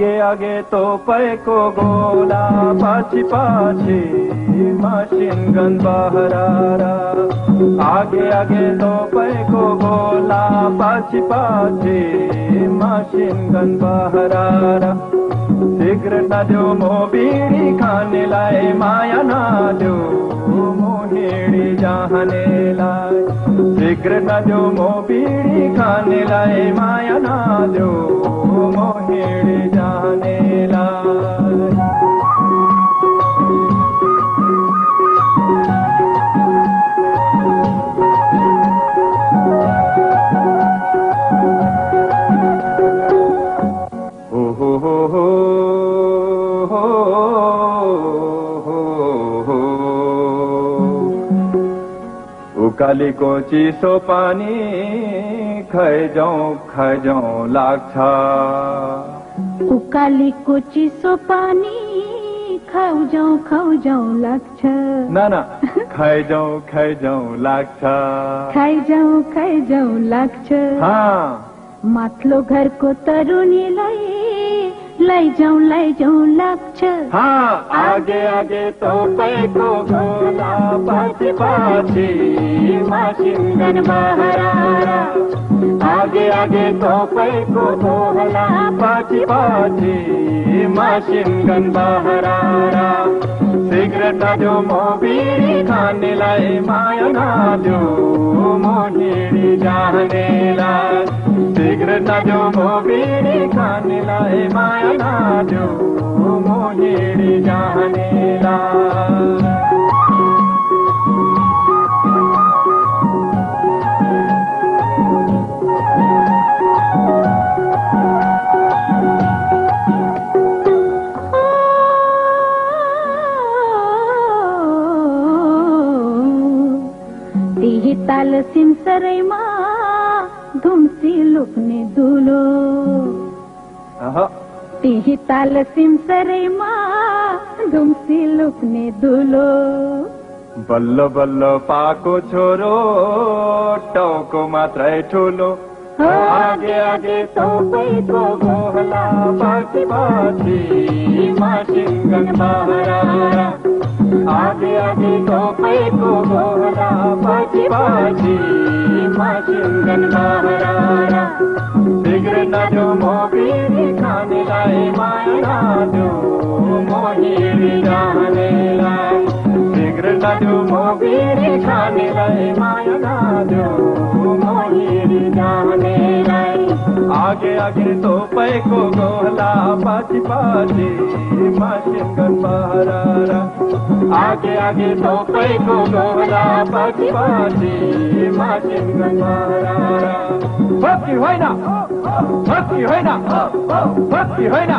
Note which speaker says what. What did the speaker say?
Speaker 1: आगे आगे तोपैको गोला पछि पछि मसिन गन बहरारा आगे आगे तोपैको गोला पछि पछि मसिन गन बहरारा सिगरेट नदेऊ मो बिडी खानेलाई माया नदेऊ मोहिडी जानेलाई सिगरेट नदेऊ मो बिडी खानेलाई माया नदेऊ मोहिडी जानेलाई उकालीको चिसो पानी खैजाउँ लाग्छ
Speaker 2: उकालीको चिसो पानी खाउजाउँ लाग्छ
Speaker 1: ना खैजाउँ लाग्छ
Speaker 2: खाइजाउँ लाग्छ माथिल्लो घरको तरुनीलाई लैजाउँ लाग्छ
Speaker 1: आगे आगे तोपैको गोला पछि पछि मसिन गन बहरारा आगे आगे तोपैको गोला पछि पछि मसिन गन बहरारा सिगरेट नदेऊ मो बिडी खानेलाई माया नदेऊ मोहिडी जानेलाई सिगरेट नदेऊ मो बिडी खानेलाई माया नदेऊ मोहिडी जानेलाई
Speaker 2: त्यही ताल सिमसरैमा धुम्सी लुक्ने दुलो त्यही ताल सिमसरैमा धुम्सी लुक्ने दुलो
Speaker 1: बल्ल बल्ल पाको छोरो टाउको मात्रै ठुलो आगे आगे तोपैको गोला पछि पछि मसिन गन बहरारा आगे आगे तोपैको गोला पछि पछि मसिन गन बहरारा सिगरेट नदेऊ मो बिडी खानेलाई माया नदेऊ मोहिडी जानेलाई सिगरेट नदेऊ मो बिडी खानेलाई माया नदेऊ मोहिडी जानेलाई आगे आगे तोपैको गोला पछि पछि मसिन गन बहरारा आगे आगे तोपैको गोला पछि पछि मसिन गन बहरारा भक्ति होइन भक्ति होइन भक्ति होइन